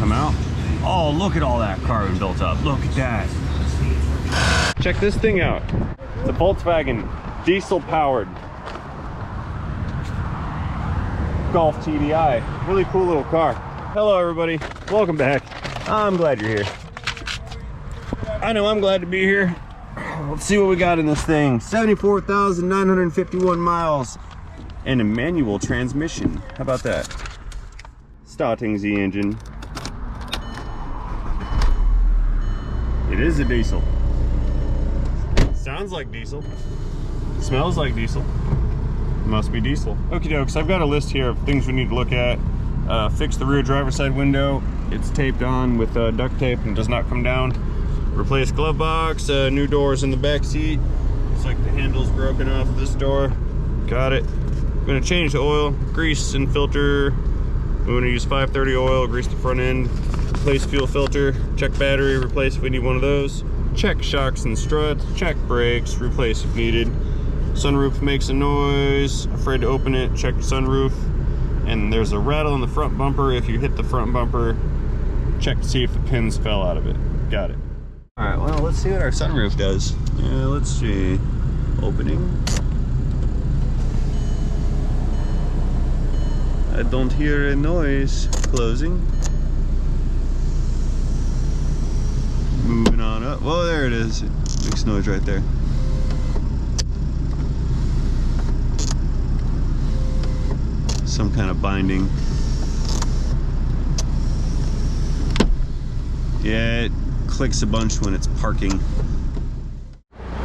come out. Oh, look at all that carbon built up. Look at that. Check this thing out. It's a Volkswagen diesel powered Golf TDI. Really cool little car. Hello everybody, welcome back. I'm glad you're here. I know I'm glad to be here. Let's see what we got in this thing. 74,951 miles and a manual transmission. How about that? Starting the engine. It is a diesel. Sounds like diesel. Smells like diesel. Must be diesel. Okie dokes, I've got a list here of things we need to look at. Fix the rear driver's side window. It's taped on with duct tape and does not come down. Replace glove box, new doors in the back seat. Looks like the handle's broken off this door. Got it. I'm gonna change the oil, grease and filter. We're gonna use 530 oil, grease the front end, replace fuel filter, check battery, replace if we need one of those. Check shocks and struts, check brakes, replace if needed. Sunroof makes a noise, afraid to open it, check the sunroof. And there's a rattle in the front bumper. If you hit the front bumper, check to see if the pins fell out of it. Got it. All right, well, let's see what our sunroof does. Yeah, let's see. Opening. I don't hear a noise. Closing. Moving on up. Oh, there it is. It makes noise right there. Some kind of binding. Yeah, it clicks a bunch when it's parking.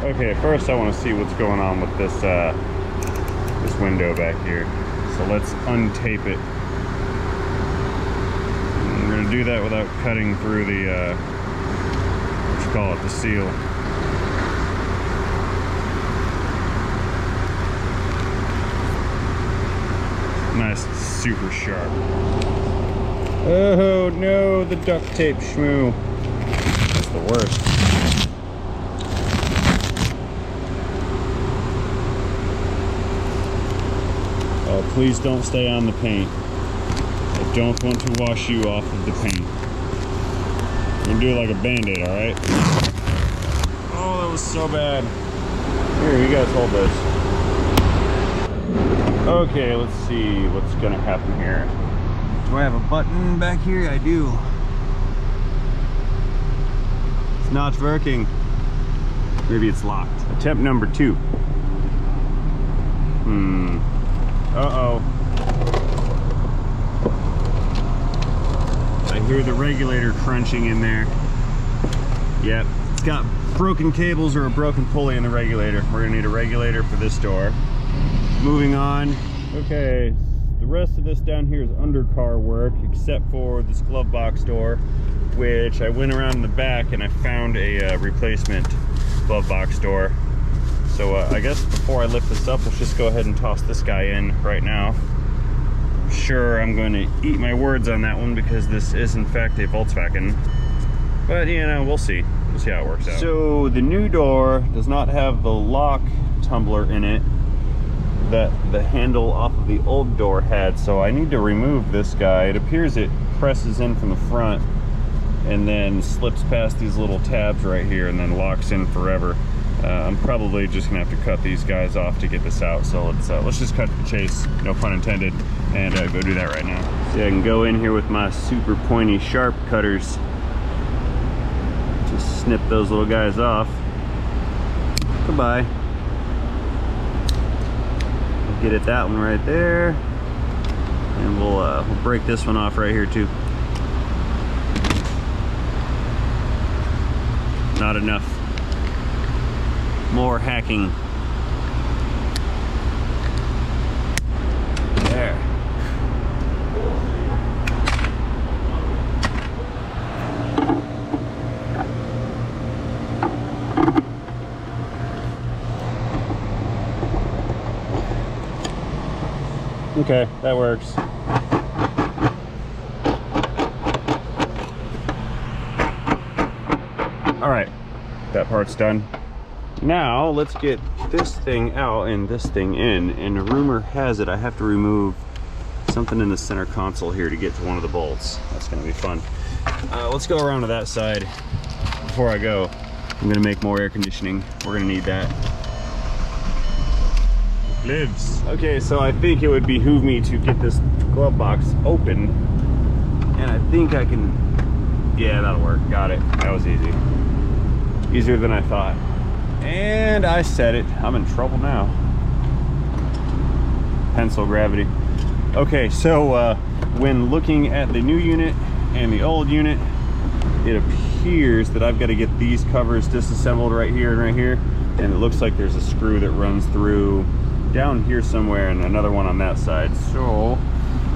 Okay, first I want to see what's going on with this this window back here. So let's untape it. And we're gonna do that without cutting through the what you call it, the seal. Nice, super sharp. Oh no, the duct tape shmoo. That's the worst. Oh, please don't stay on the paint. I don't want to wash you off of the paint. We're gonna do it like a band-aid, alright? Oh, that was so bad. Here, you guys hold this. Okay, let's see what's gonna happen here. Do I have a button back here? I do. It's not working. Maybe it's locked. Attempt number 2. Uh-oh. I hear the regulator crunching in there. Yep, it's got broken cables or a broken pulley in the regulator. We're gonna need a regulator for this door. Moving on. Okay, the rest of this down here is undercar work, except for this glove box door, which I went around in the back and I found a replacement glove box door. So I guess before I lift this up, let's just go ahead and toss this guy in right now. I'm sure I'm going to eat my words on that one because this is in fact a Volkswagen. But you know, we'll see. We'll see how it works out. So the new door does not have the lock tumbler in it that the handle off of the old door had, so I need to remove this guy. It appears it presses in from the front and then slips past these little tabs right here and then locks in forever. I'm probably just gonna have to cut these guys off to get this out, so let's just cut to the chase, no pun intended, and go do that right now. See, I can go in here with my super pointy sharp cutters to snip those little guys off. Goodbye. Get it, that one right there, and we'll break this one off right here too. Not enough. More hacking. There. Okay, that works. All right, that part's done. Now let's get this thing out and this thing in, and rumor has it I have to remove something in the center console here to get to one of the bolts. That's gonna be fun. Let's go around to that side. Before I go, I'm gonna make more air conditioning. We're gonna need that. Lives. Okay, so I think it would behoove me to get this glove box open, and I think I can, yeah, that'll work. Got it. That was easy. Easier than I thought. And I said it. I'm in trouble now. Pencil gravity. Okay, so when looking at the new unit and the old unit, it appears that I've got to get these covers disassembled right here and right here, and it looks like there's a screw that runs through down here somewhere and another one on that side. So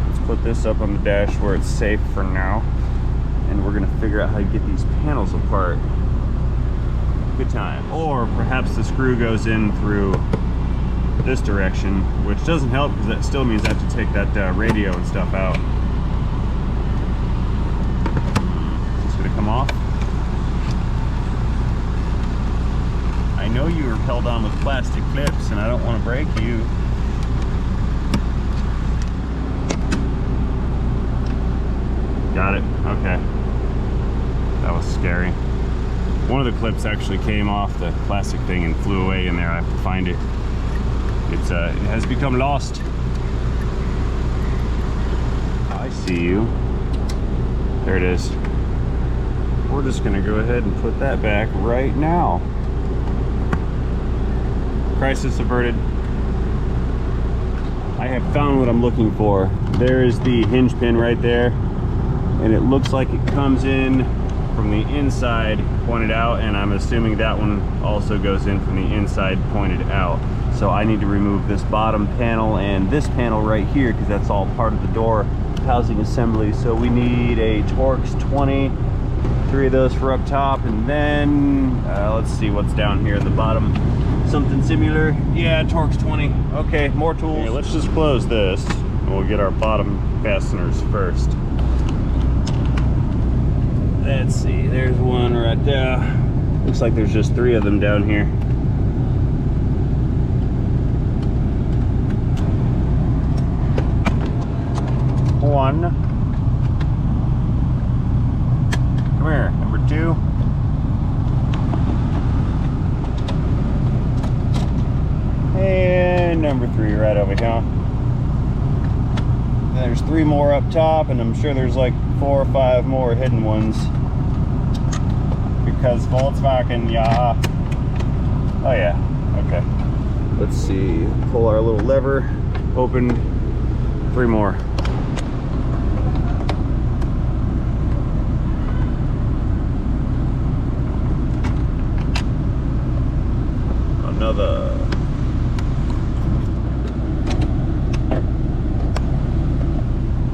let's put this up on the dash where it's safe for now, and we're gonna figure out how to get these panels apart. Good time. Or perhaps the screw goes in through this direction, which doesn't help because that still means I have to take that radio and stuff out. It's gonna come off. I know you are held on with plastic clips and I don't want to break you. Got it. Okay. That was scary. One of the clips actually came off the plastic thing and flew away in there. I have to find it. It has become lost. I see you. There it is. We're just gonna go ahead and put that back right now. Crisis averted. I have found what I'm looking for. There is the hinge pin right there, and it looks like it comes in from the inside pointed out, and I'm assuming that one also goes in from the inside pointed out. So I need to remove this bottom panel and this panel right here because that's all part of the door housing assembly. So we need a Torx 20, 3 of those for up top, and then let's see what's down here at the bottom. Something similar. Yeah, Torx 20. Okay, more tools. Okay, let's just close this and we'll get our bottom fasteners first. Let's see, there's one right there. Looks like there's just 3 of them down here. One. Come here, number 2. And number 3 right over here. There's 3 more up top, and I'm sure there's like 4 or 5 more hidden ones. Because Volkswagen, yeah. Oh yeah, okay. Let's see, pull our little lever, open, 3 more. Another.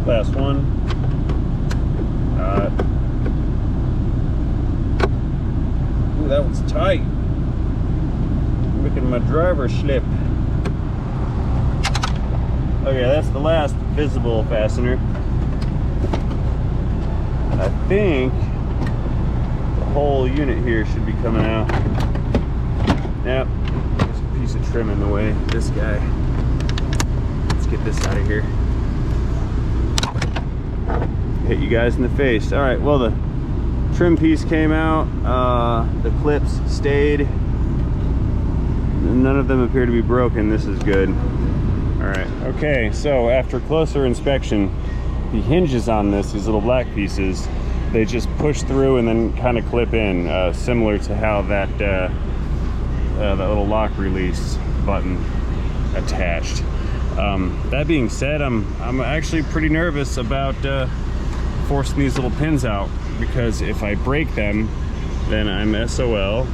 Last one. Ooh, that one's tight. Making my driver slip. Okay, that's the last visible fastener. I think the whole unit here should be coming out. Yep, there's a piece of trim in the way. This guy. Let's get this out of here. Hit you guys in the face. All right, well, the trim piece came out. The clips stayed. None of them appear to be broken. This is good. All right, okay, so after closer inspection, the hinges on this, these little black pieces, they just push through and then kind of clip in, similar to how that little lock release button attached. That being said, I'm actually pretty nervous about forcing these little pins out, because if I break them, then I'm SOL,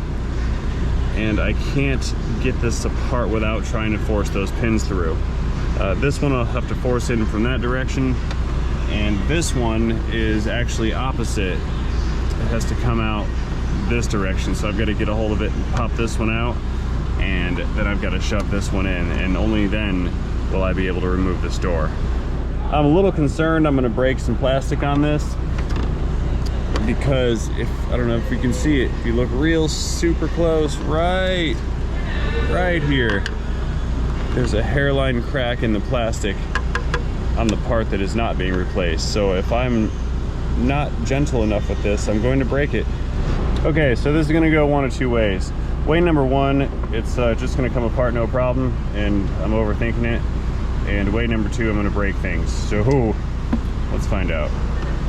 and I can't get this apart without trying to force those pins through. This one I'll have to force in from that direction, and this one is actually opposite. It has to come out this direction, so I've got to get a hold of it and pop this one out, and then I've got to shove this one in, and only then will I be able to remove this door. I'm a little concerned I'm going to break some plastic on this, because I don't know if you can see it, if you look real super close, right here, there's a hairline crack in the plastic, on the part that is not being replaced. So if I'm not gentle enough with this, I'm going to break it. Okay, so this is gonna go one of two ways. Way number one, it's just gonna come apart no problem, and I'm overthinking it. And way number two, I'm gonna break things. So let's find out.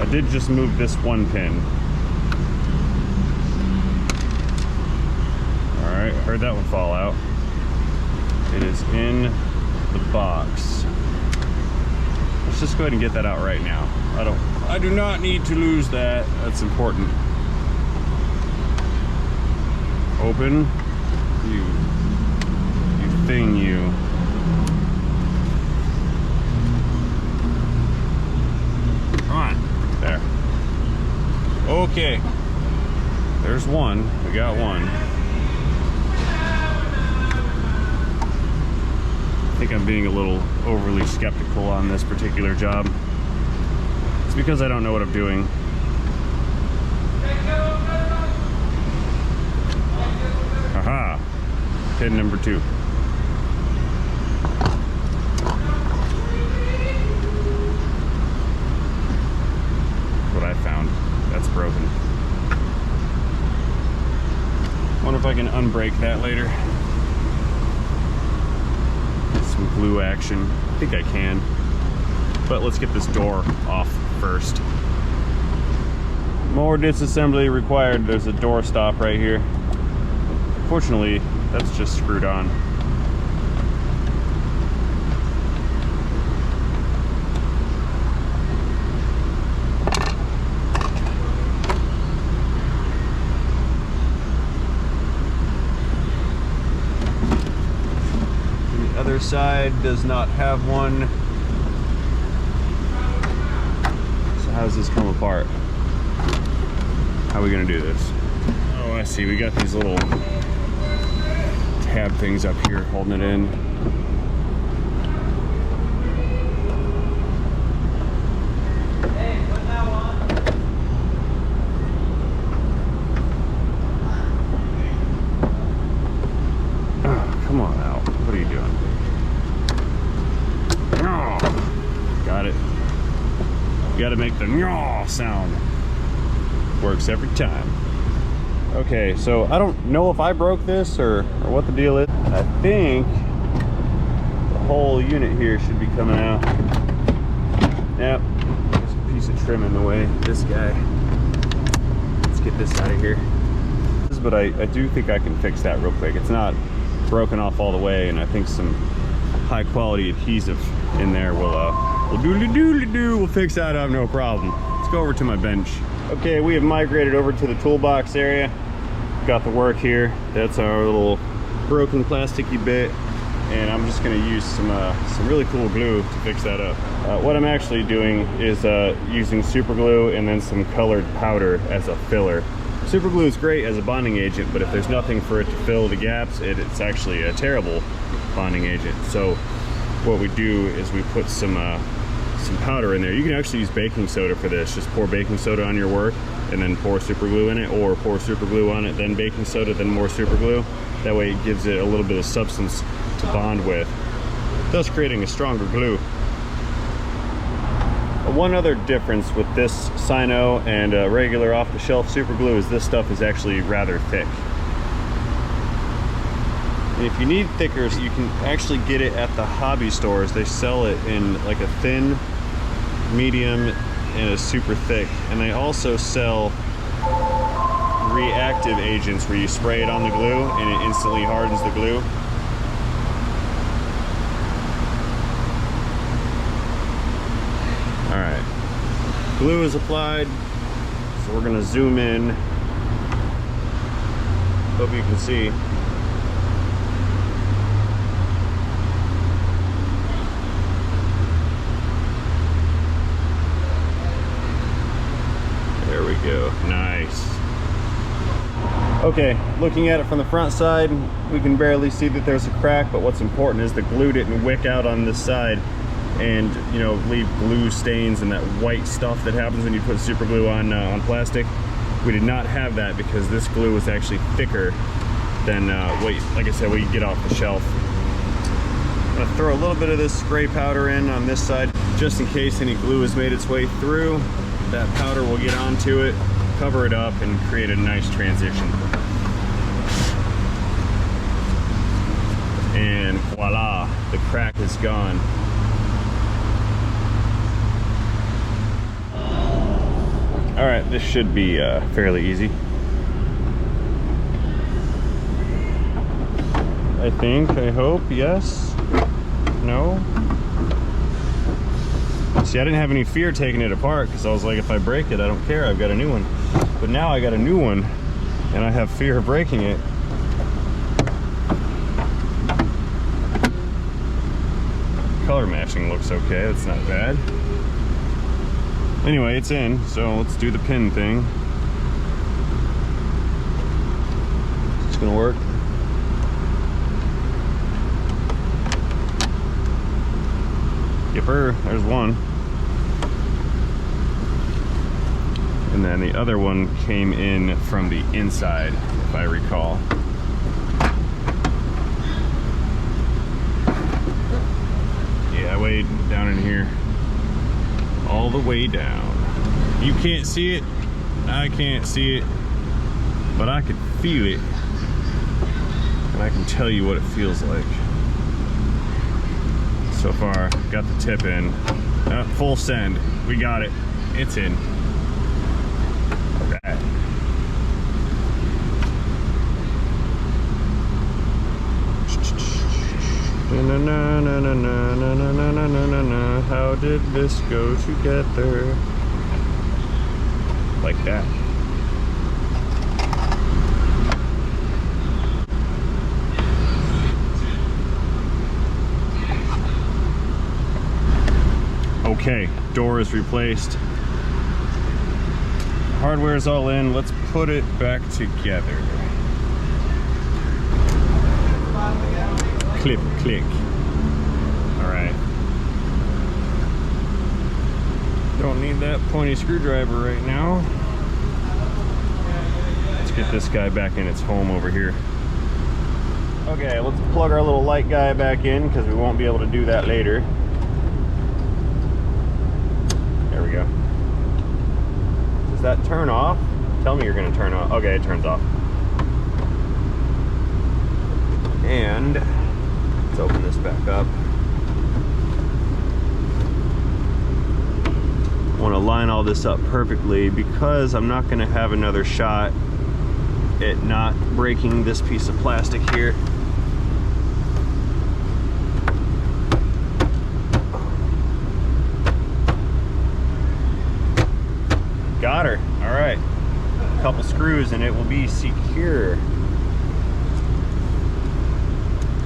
I did just move this one pin. All right, heard that one fall out. It is in the box. Let's just go ahead and get that out right now. I do not need to lose that. That's important. Open. You thing, you. Come on. There. Okay. There's one. We got one. I think I'm being a little overly skeptical on this particular job. It's because I don't know what I'm doing. Aha! Pin number 2. What I found. That's broken. Wonder if I can unbreak that later. Some glue action. I think I can. But let's get this door off first. More disassembly required. There's a door stop right here. Fortunately, that's just screwed on. The other side does not have one. So how does this come apart? How are we gonna do this? Oh, I see. We got these little tab things up here holding it in. Hey, put that on. Oh, come on out. What are you doing? Oh, got it. You gotta make the "yaw" sound. Works every time. Okay, so I don't know if I broke this or what the deal is. I think the whole unit here should be coming out. Yep, there's a piece of trim in the way. This guy. Let's get this out of here. But I do think I can fix that real quick. It's not broken off all the way, and I think some high quality adhesive in there will doodly-doodly-doo. We'll fix that up, no problem. Let's go over to my bench. Okay, we have migrated over to the toolbox area. Got the work here. That's our little broken plasticky bit, and I'm just going to use some really cool glue to fix that up. What I'm actually doing is using super glue and then some colored powder as a filler. Super glue is great as a bonding agent, but if there's nothing for it to fill the gaps, it's actually a terrible bonding agent. So what we do is we put some powder in there. You can actually use baking soda for this. Just pour baking soda on your work and then pour super glue in it, or pour super glue on it, then baking soda, then more super glue. That way it gives it a little bit of substance to bond with, thus creating a stronger glue. One other difference with this Sino and regular off-the-shelf super glue is this stuff is actually rather thick. And if you need thicker, you can actually get it at the hobby stores. They sell it in like a thin, medium, and a super thick. And they also sell reactive agents where you spray it on the glue and it instantly hardens the glue. All right, glue is applied, so we're gonna zoom in. Hope you can see. There we go, nice. Okay, looking at it from the front side, we can barely see that there's a crack, but what's important is the glue didn't wick out on this side and, you know, leave glue stains and that white stuff that happens when you put super glue on plastic. We did not have that because this glue was actually thicker than like I said, what you get off the shelf. I'm gonna throw a little bit of this spray powder in on this side, just in case any glue has made its way through. That powder will get onto it, cover it up, and create a nice transition. And voila, the crack is gone. All right, this should be fairly easy. I think, I hope, yes, no. See, I didn't have any fear taking it apart because I was like, if I break it, I don't care, I've got a new one. But now I got a new one and I have fear of breaking it. Color matching looks okay, that's not bad. Anyway, it's in, so let's do the pin thing. It's gonna work. Yipper, there's one. And then the other one came in from the inside, if I recall. Yeah, way down in here. All the way down. You can't see it, I can't see it, but I can feel it. And I can tell you what it feels like. So far, got the tip in. Full send. We got it. It's in. Alright. How did this go together? Like that. Okay, door is replaced. Hardware is all in. Let's put it back together. Clip, click. All right. Don't need that pointy screwdriver right now. Let's get this guy back in its home over here. Okay, let's plug our little light guy back in because we won't be able to do that later. There we go. Does that turn off? Tell me you're gonna turn off. Okay, it turns off. And let's open this back up. I want to line all this up perfectly because I'm not going to have another shot at not breaking this piece of plastic here. Got her. All right. A couple screws and it will be secure.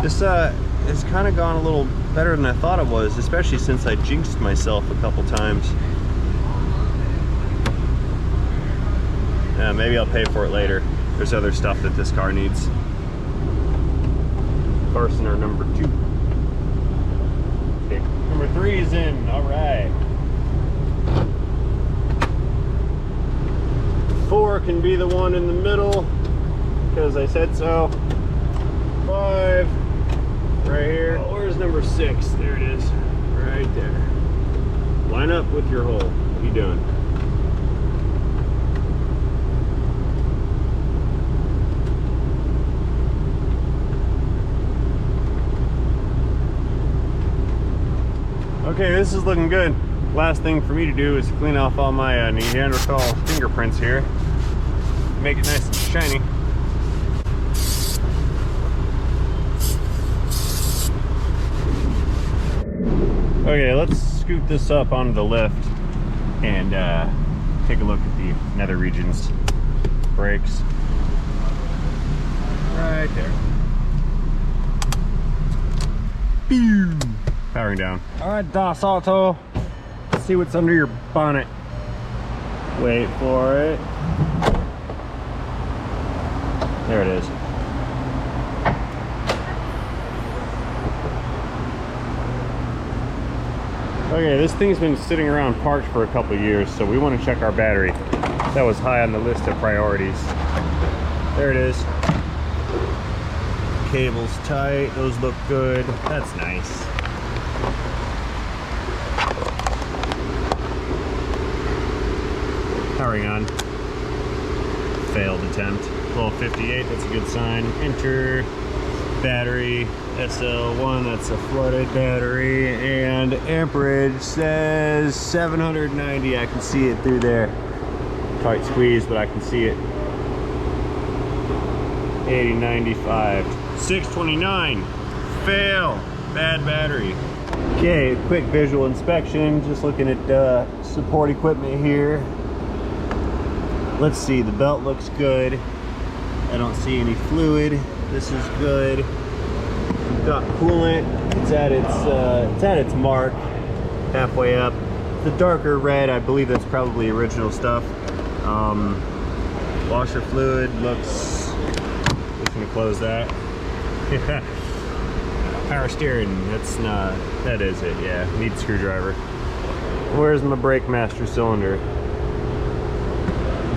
This has kind of gone a little better than I thought it was, especially since I jinxed myself a couple times. Maybe I'll pay for it later. There's other stuff that this car needs. Carsoner number 2. Okay, number 3 is in. All right. 4 can be the one in the middle because I said so. 5 right here. Oh, where's number 6? There it is. Right there. Line up with your hole. What are you doing? Okay, this is looking good. Last thing for me to do is clean off all my Neanderthal fingerprints here. Make it nice and shiny. Okay, let's scoot this up onto the lift and take a look at the nether regions. Brakes. Right there. Pew! Powering down. All right, Das Auto. Let's see what's under your bonnet. Wait for it. There it is. Okay, this thing's been sitting around parked for a couple of years, so we want to check our battery. That was high on the list of priorities. There it is. cables tight, those look good. That's nice. Powering on. Failed attempt. 1258, that's a good sign. Enter. Battery, SL1, that's a flooded battery. And amperage says 790. I can see it through there. Tight squeeze, but I can see it. 8095. 629. Fail. Bad battery. Okay, quick visual inspection. Just looking at support equipment here. Let's see, the belt looks good. I don't see any fluid. This is good. We've got coolant. It's at its mark. Halfway up. The darker red, I believe that's probably original stuff. Washer fluid looks. Just gonna close that. Power steering. That's not. That is it. Yeah. Need screwdriver. Where's my brake master cylinder?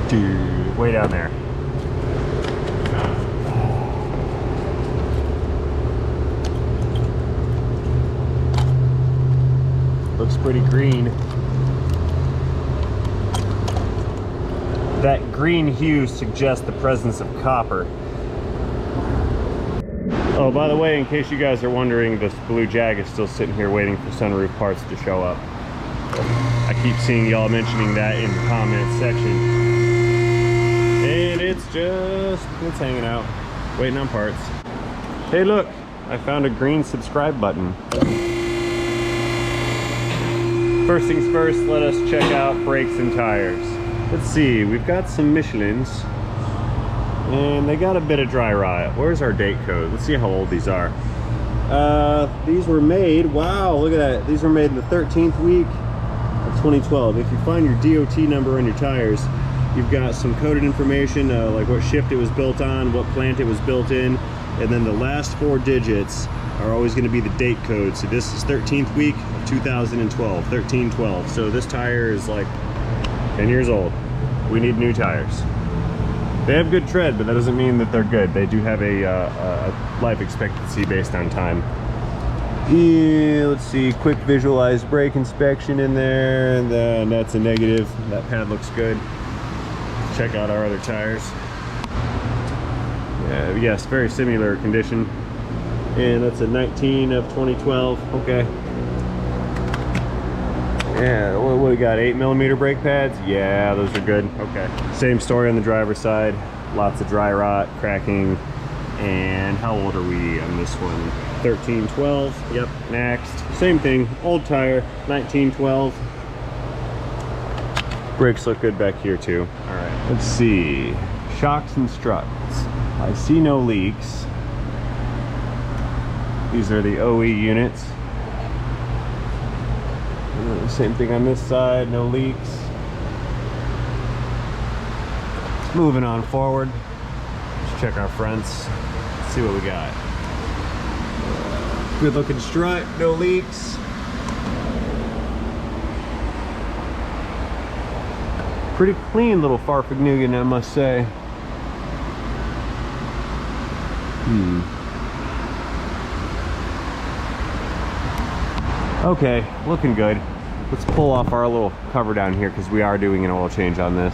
Dude, way down there. Looks pretty green. That green hue suggests the presence of copper. Oh, by the way, in case you guys are wondering, this blue Jag is still sitting here waiting for sunroof parts to show up. I keep seeing y'all mentioning that in the comments section. And it's hanging out, waiting on parts. Hey look, I found a green subscribe button. First things first, let us check out brakes and tires. Let's see, we've got some Michelins, and they got a bit of dry rot. Where's our date code? Let's see how old these are. These were made, wow, look at that. These were made in the 13th week of 2012. If you find your DOT number on your tires, you've got some coded information, like what shift it was built on, what plant it was built in, and then the last 4 digits are always going to be the date code. So this is 13th week of 2012, 1312. So this tire is like 10 years old. We need new tires. They have good tread, but that doesn't mean that they're good. They do have a life expectancy based on time. Yeah, let's see, quick visualized brake inspection in there, and then that's a negative. That pad looks good. Check out our other tires. Yeah, yes, very similar condition. And that's a 19 of 2012. Okay. Yeah, what we got? 8mm brake pads? Yeah, those are good. Okay. Same story on the driver's side. Lots of dry rot, cracking. And how old are we on this one? 1312. Yep. Next. Same thing. Old tire. 1912. Brakes look good back here too. All right. Let's see. Shocks and struts. I see no leaks. These are the OE units. Same thing on this side, no leaks. Moving on forward. Let's check our fronts. See what we got. Good looking strut, no leaks. Pretty clean little Farfignugan, I must say. Okay, looking good. Let's pull off our little cover down here because we are doing an oil change on this.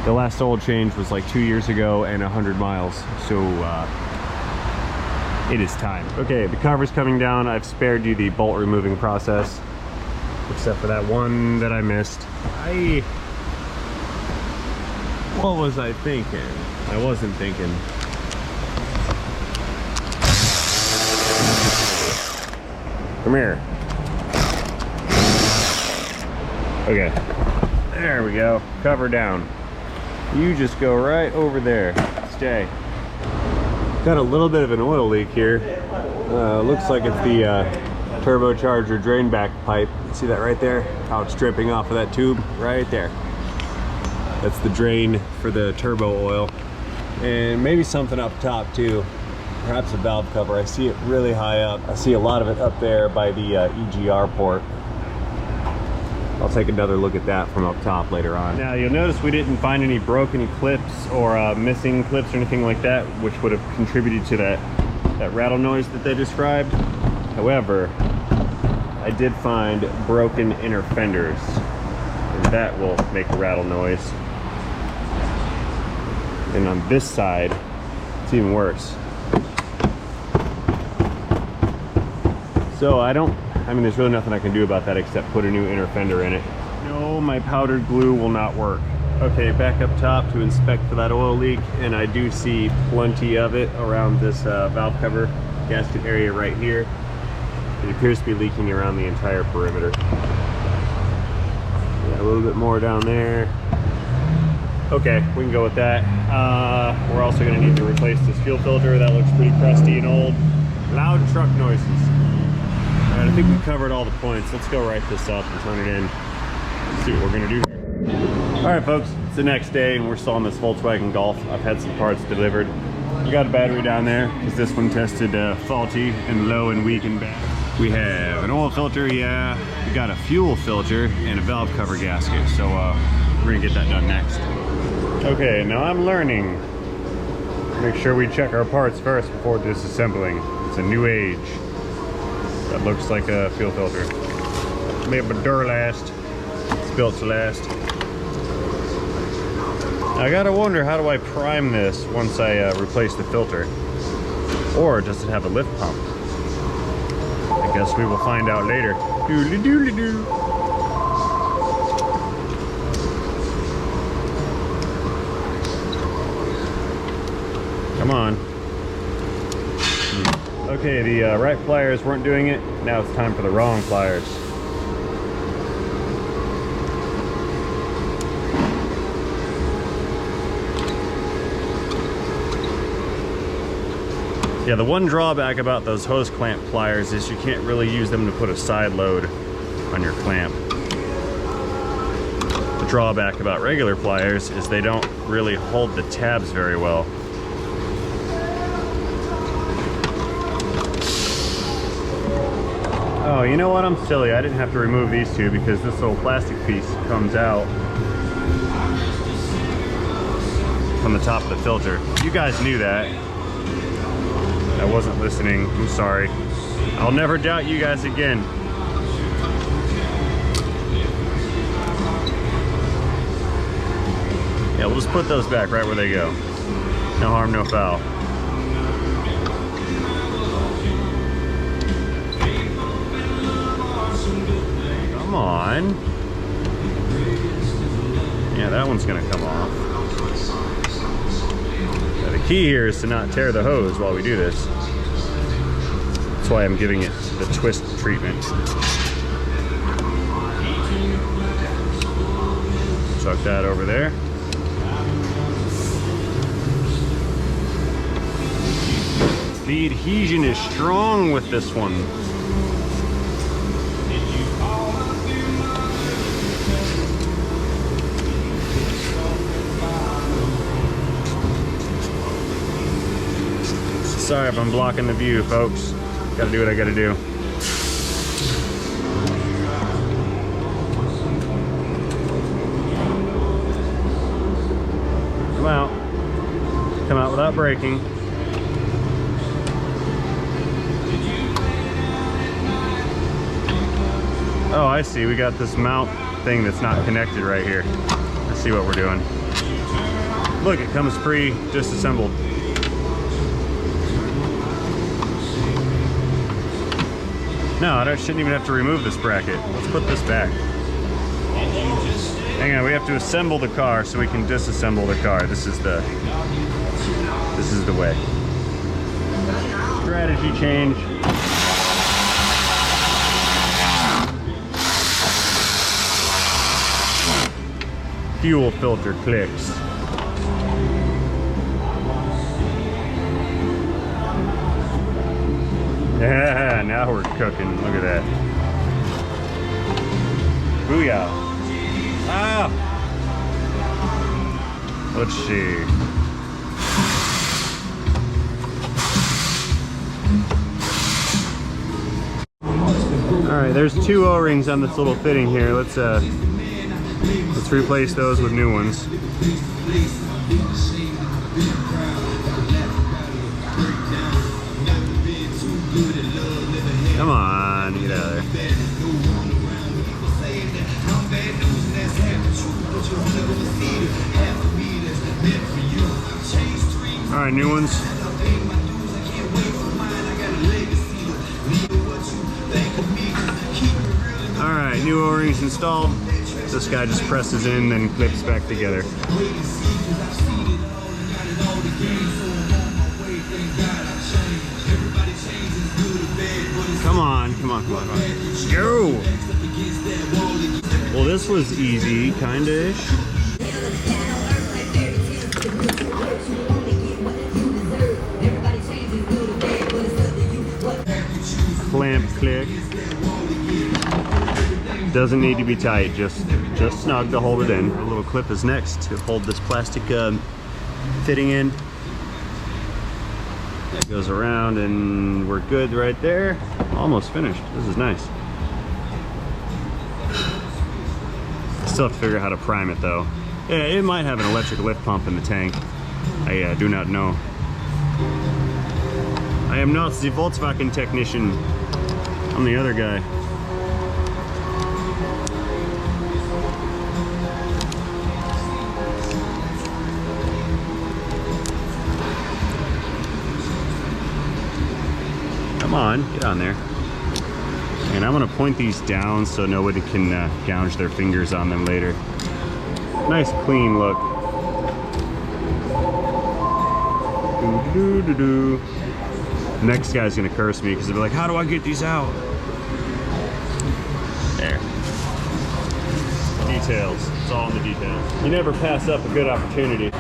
The last oil change was like 2 years ago and 100 miles, so it is time. Okay, the cover's coming down. I've spared you the bolt removing process, except for that one that I missed. What was I thinking? I wasn't thinking. Come here. Okay, there we go. Cover down. You just go right over there. Stay. Got a little bit of an oil leak here. Looks like it's the turbocharger drain back pipe. See that right there? How it's dripping off of that tube right there. That's the drain for the turbo oil. And maybe something up top too. Perhaps a valve cover. I see it really high up. I see a lot of it up there by the EGR port. I'll take another look at that from up top later on. Now you'll notice we didn't find any broken clips or missing clips or anything like that, which would have contributed to that rattle noise that they described. However, I did find broken inner fenders, and that will make a rattle noise. And on this side, it's even worse. So I mean, there's really nothing I can do about that except put a new inner fender in it. No, my powdered glue will not work. Okay, back up top to inspect for that oil leak, and I do see plenty of it around this valve cover gasket area right here. It appears to be leaking around the entire perimeter. Yeah, a little bit more down there. Okay, we can go with that. We're also going to need to replace this fuel filter. That looks pretty crusty and old. Loud truck noises. All right, I think we covered all the points. Let's go write this up and turn it in. Let's see what we're going to do here. All right, folks, it's the next day and we're still on this Volkswagen Golf. I've had some parts delivered. We got a battery down there because this one tested faulty and low and weak and bad. We have an oil filter, yeah. We got a fuel filter and a valve cover gasket. So we're gonna get that done next. Okay, now I'm learning. Make sure we check our parts first before disassembling. It's a new age. That looks like a fuel filter. Made of Duralast. It's built to last. I gotta wonder, how do I prime this once I replace the filter? Or does it have a lift pump? I guess we will find out later. Doodly doodly doo. Come on. Okay, the right pliers weren't doing it. Now it's time for the wrong pliers. Yeah, the one drawback about those hose clamp pliers is you can't really use them to put a side load on your clamp. The drawback about regular pliers is they don't really hold the tabs very well. Oh, you know what? I'm silly. I didn't have to remove these two because this little plastic piece comes out from the top of the filter. You guys knew that. I wasn't listening. I'm sorry. I'll never doubt you guys again. Yeah, we'll just put those back right where they go. No harm, no foul. Come on. Yeah, that one's gonna come off. Now, the key here is to not tear the hose while we do this. That's why I'm giving it the twist treatment. Tuck that over there. The adhesion is strong with this one. Sorry if I'm blocking the view, folks. Gotta do what I gotta do. Come out. Come out without braking. Oh, I see. We got this mount thing that's not connected right here. Let's see what we're doing. Look, it comes pre-disassembled. No, I shouldn't even have to remove this bracket. Let's put this back. Hang on, we have to assemble the car so we can disassemble the car. This is the way. Strategy change. Fuel filter clicks. Yeah, now we're cooking. Look at that. Booyah. Ah! Let's see. Alright, there's 2 O-rings on this little fitting here. Let's replace those with new ones. Come on, get out of there. All right, new ones. All right, new O-rings installed. This guy just presses in, then clips back together. Come on, come on, come on, come on. Go! Well, this was easy, kinda-ish. Clamp click. Doesn't need to be tight, just snug to hold it in. A little clip is next to hold this plastic fitting in. That goes around and we're good right there. Almost finished. This is nice. Still have to figure out how to prime it though. Yeah, it might have an electric lift pump in the tank. I do not know. I am not the Volkswagen technician. I'm the other guy. Come on, get on there. And I'm gonna point these down so nobody can gouge their fingers on them later. Nice clean look. Doo-doo-doo-doo. Next guy's gonna curse me because they'll be like, how do I get these out? There. Details. It's all in the details. You never pass up a good opportunity.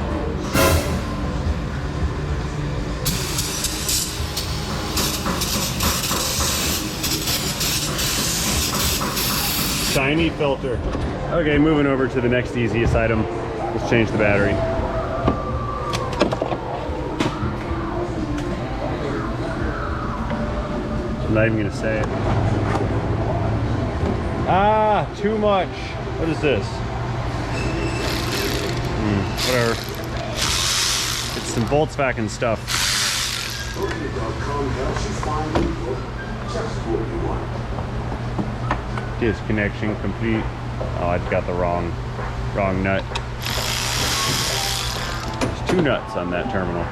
Shiny filter. Okay, moving over to the next easiest item. Let's change the battery. I'm not even gonna say it. Ah, too much. What is this? Whatever. It's some Volkswagen stuff. Disconnection complete. Oh, I've got the wrong nut. There's 2 nuts on that terminal.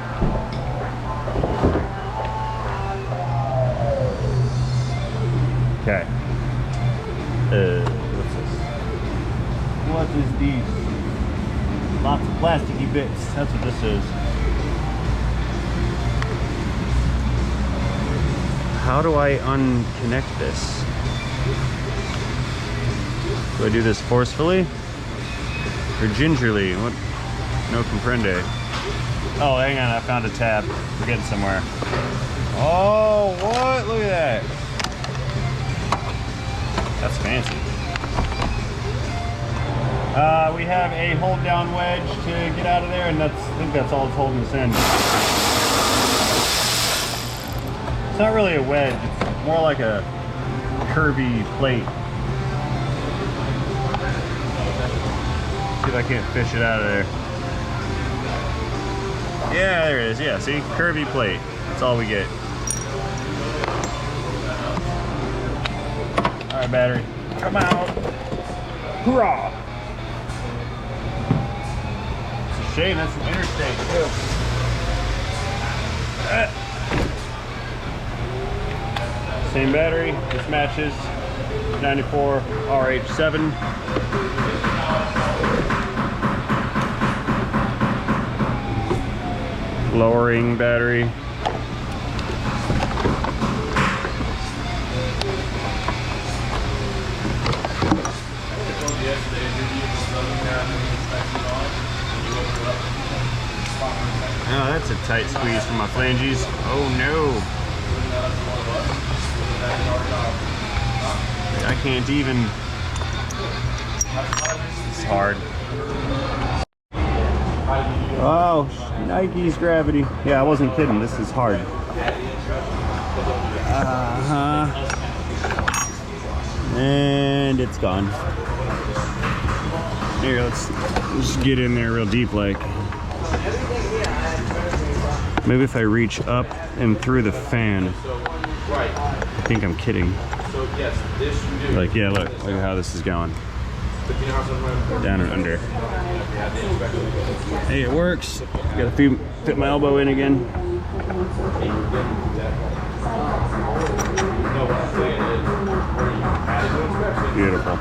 Okay. What's this? What is these? Lots of plasticky bits. That's what this is. How do I unconnect this? Do I do this forcefully? Or gingerly? What? No comprende. Oh, hang on, I found a tab. We're getting somewhere. Oh, what? Look at that. That's fancy. We have a hold down wedge to get out of there, and I think that's all it's holding us in. It's not really a wedge, it's more like a curvy plate. See if I can't fish it out of there. Yeah, there it is. Yeah, see? Curvy plate. That's all we get. Alright, battery. Come out. Hurrah! It's a shame that's an interstate, too. Same battery. This matches 94 RH7. Lowering battery. Oh, that's a tight squeeze from my flanges. Oh no. I can't even. It's hard. Oh, Nike's gravity. Yeah, I wasn't kidding. This is hard. And it's gone. Here, let's just get in there real deep like. Maybe if I reach up and through the fan. I think I'm kidding. Like, yeah, look at how this is going. Down and under. Hey, it works. Gotta fit my elbow in again. Beautiful.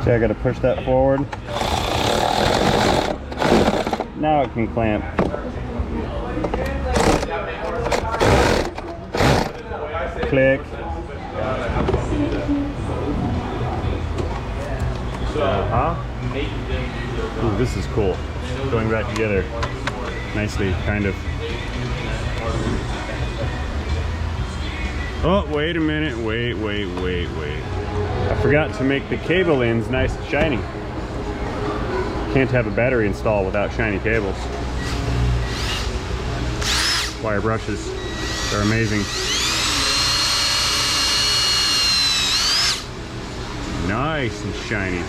So I gotta push that forward. Now it can clamp. Click. Ooh, this is cool. Going back together nicely, kind of. Oh, wait a minute. Wait. I forgot to make the cable ends nice and shiny. Can't have a battery installed without shiny cables. Wire brushes, they're amazing. Nice and shiny.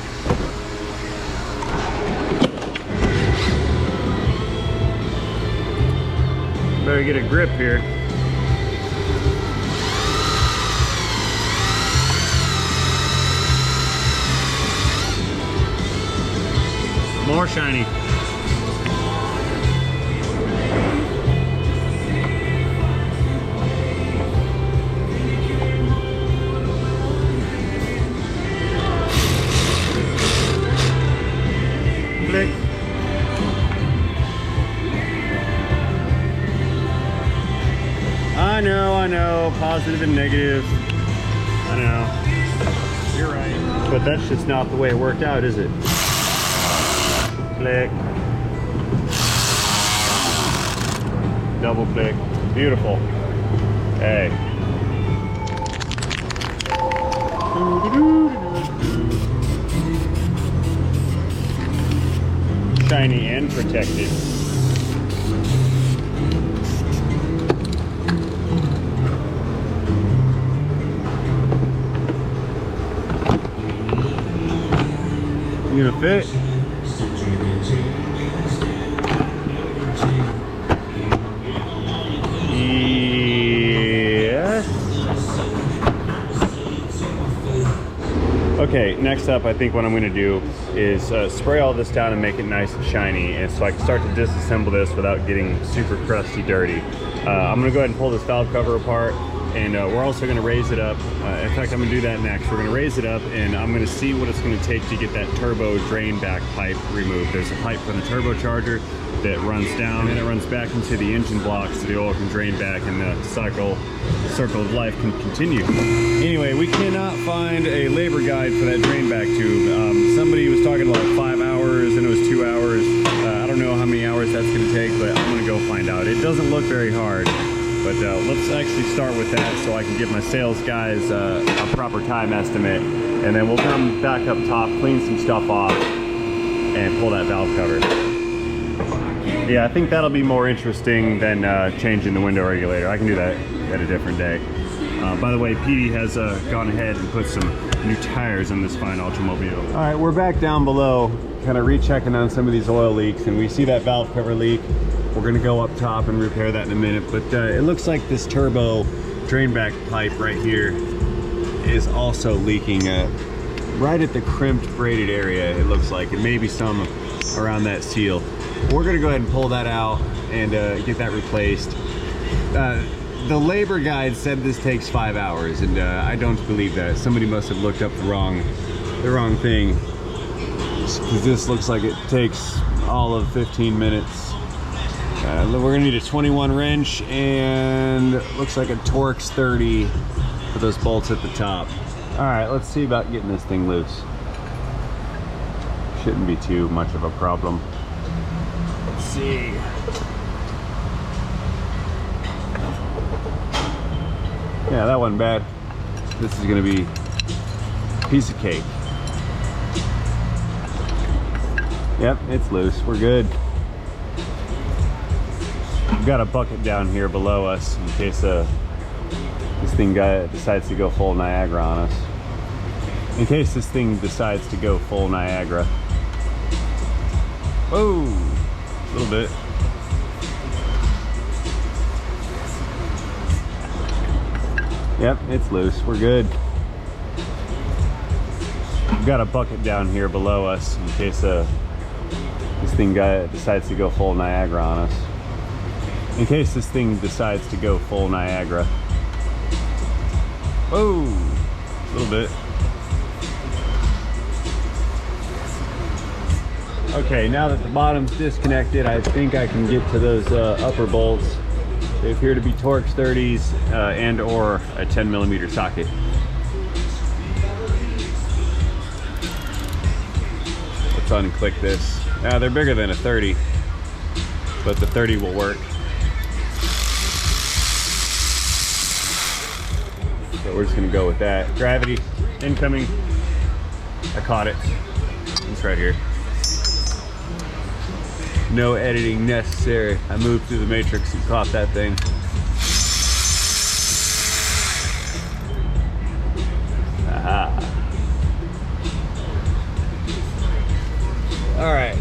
Better get a grip here. More shiny. Click. I know, positive and negative. I know. You're right. But that's just not the way it worked out, is it? Click. Double click. Beautiful. Hey. Shiny and protected. You gonna fit? Yes. Okay, next up, I think what I'm going to do is spray all this down and make it nice and shiny, and so I can start to disassemble this without getting super crusty dirty. I'm going to go ahead and pull this valve cover apart, and we're also going to raise it up. In fact, I'm going to do that next. We're going to raise it up, and I'm going to see what it's going to take to get that turbo drain back pipe removed. There's a pipe from the turbocharger that runs down, and it runs back into the engine block so the oil can drain back and the circle of life can continue. Anyway, we cannot find a labor guide for that drain back tube. Somebody was talking about 5 hours and it was 2 hours. I don't know how many hours that's going to take, but I'm going to go find out. It doesn't look very hard. But let's actually start with that so I can give my sales guys a proper time estimate, and then we'll come back up top, clean some stuff off, and pull that valve cover. Yeah, I think that'll be more interesting than changing the window regulator. I can do that at a different day. By the way, Petey has gone ahead and put some new tires on this fine Ultramobile. All right, we're back down below, kind of rechecking on some of these oil leaks, and we see that valve cover leak. We're gonna go up top and repair that in a minute, but it looks like this turbo drain back pipe right here is also leaking right at the crimped braided area, it looks like, and maybe some around that seal. We're gonna go ahead and pull that out and get that replaced. The labor guide said this takes 5 hours, and I don't believe that. Somebody must have looked up the wrong thing, because this looks like it takes all of 15 minutes. We're gonna need a 21 wrench, and looks like a Torx 30 for those bolts at the top. All right, let's see about getting this thing loose. Shouldn't be too much of a problem. Let's see. Yeah, that wasn't bad. this is gonna be a piece of cake. Yep, it's loose, we're good. We've got a bucket down here below us in case this thing decides to go full Niagara on us. In case this thing decides to go full Niagara. Whoa, a little bit. Yep, it's loose, we're good. We've got a bucket down here below us in case this thing decides to go full Niagara on us. In case this thing decides to go full Niagara. Whoa, a little bit. Okay, now that the bottom's disconnected, I think I can get to those upper bolts. They appear to be Torx 30s and or a 10mm socket. Let's unclick this. Now they're bigger than a 30, but the 30 will work. So we're just gonna go with that. Gravity, incoming. I caught it. It's right here. No editing necessary. I moved through the matrix and caught that thing. Aha. All right.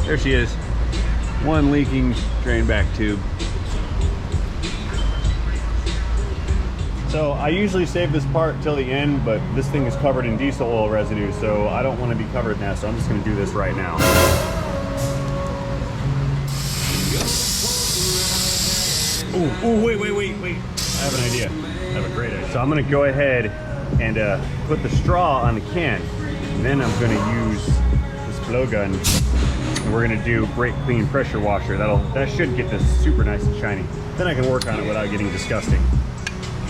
There she is. One leaking drain back tube. So I usually save this part till the end, but this thing is covered in diesel oil residue, so I don't want to be covered in that, so I'm just going to do this right now. Oh, wait. I have an idea. I have a great idea. So I'm going to go ahead and put the straw on the can, and then I'm going to use this blowgun, and we're going to do brake clean pressure washer. That should get this super nice and shiny. Then I can work on it without getting disgusting.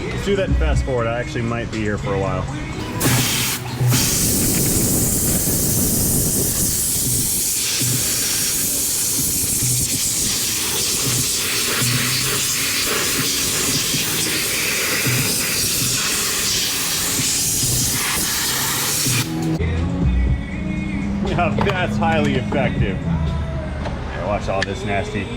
Let's do that and fast forward. I actually might be here for a while. Now that's highly effective. Here, watch all this nasty.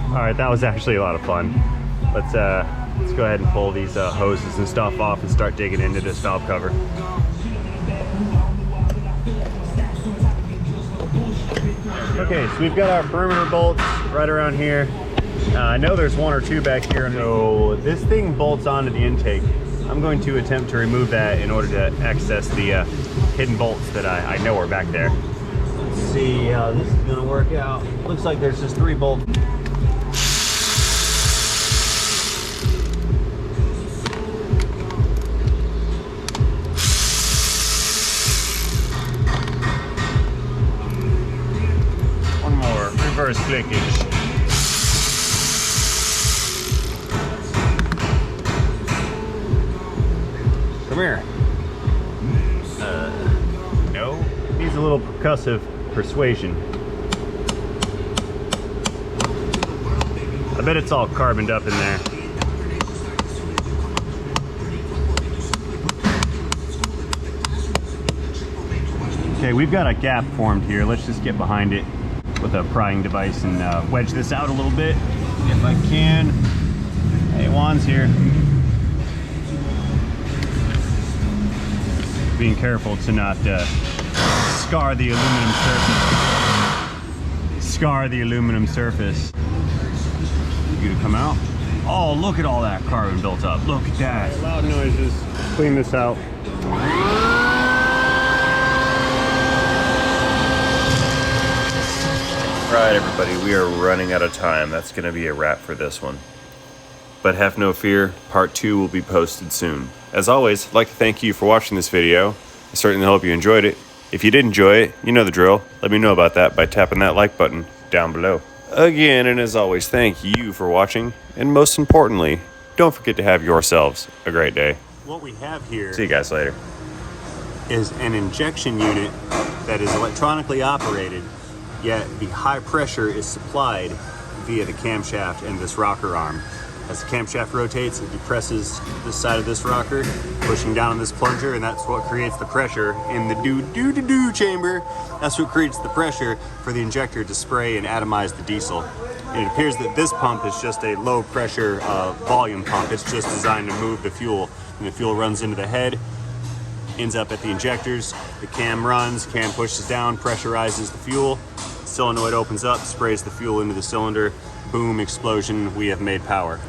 All right, that was actually a lot of fun. Let's go ahead and pull these hoses and stuff off and start digging into this valve cover. Okay, so we've got our perimeter bolts right around here. I know there's one or two back here. So this thing bolts onto the intake. I'm going to attempt to remove that in order to access the hidden bolts that I know are back there. Let's see how this is gonna work out. Looks like there's just 3 bolts. One more reverse clickage. Come here. No. Needs a little percussive persuasion. I bet it's all carboned up in there. Okay, we've got a gap formed here. Let's just get behind it with a prying device and wedge this out a little bit if I can. Hey, Juan's here. Being careful to not scar the aluminum surface. Scar the aluminum surface. You gonna come out? Oh, look at all that carbon built up. Look at that. Loud noises. Clean this out. Alright everybody, we are running out of time. That's gonna be a wrap for this one. But have no fear, part 2 will be posted soon. As always, I'd like to thank you for watching this video. I certainly hope you enjoyed it. If you did enjoy it, you know the drill. Let me know about that by tapping that like button down below. Again, and as always, thank you for watching, and most importantly, don't forget to have yourselves a great day. What we have here, see you guys later, is an injection unit that is electronically operated, yet the high pressure is supplied via the camshaft and this rocker arm. As the camshaft rotates, it depresses this side of this rocker, pushing down on this plunger, and that's what creates the pressure in the do chamber. That's what creates the pressure for the injector to spray and atomize the diesel. And it appears that this pump is just a low pressure volume pump. It's just designed to move the fuel. And the fuel runs into the head, ends up at the injectors, the cam runs, cam pushes down, pressurizes the fuel, solenoid opens up, sprays the fuel into the cylinder, boom, explosion, we have made power.